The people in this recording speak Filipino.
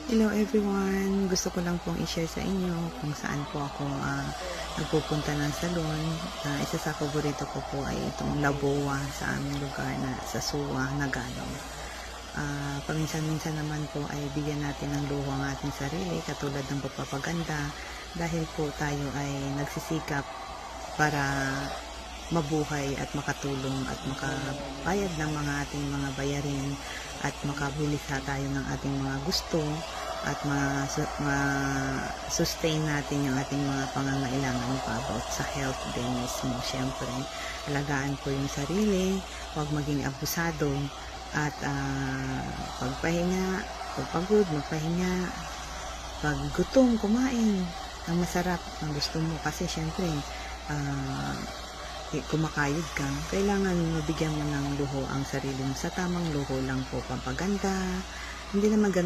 Hello everyone! Gusto ko lang pong i-share sa inyo kung saan po ako nagpupunta ng salon. Isa sa paborito ko po ay itong Laboa sa aming lugar na sa Suwa, Nagalong. Paminsan-minsan naman po ay bigyan natin ng luho ang ating sarili katulad ng pagpapaganda dahil po tayo ay nagsisikap para mabuhay at makatulong at makabayad ng mga ating mga bayarin at makabili tayo ng ating mga gusto at ma-sustain natin yung ating mga pangangailangan pa about sa health din mismo. Siyempre, alagaan po yung sarili, huwag maging abusado at pagpahinga, pagpagod, magpahinga, pag gutom, kumain ang masarap ang gusto mo kasi siyempre kumakayod ka, kailangan mabigyan mo ng luho ang sarili mo sa tamang luho lang po, pampaganda, hindi naman ganun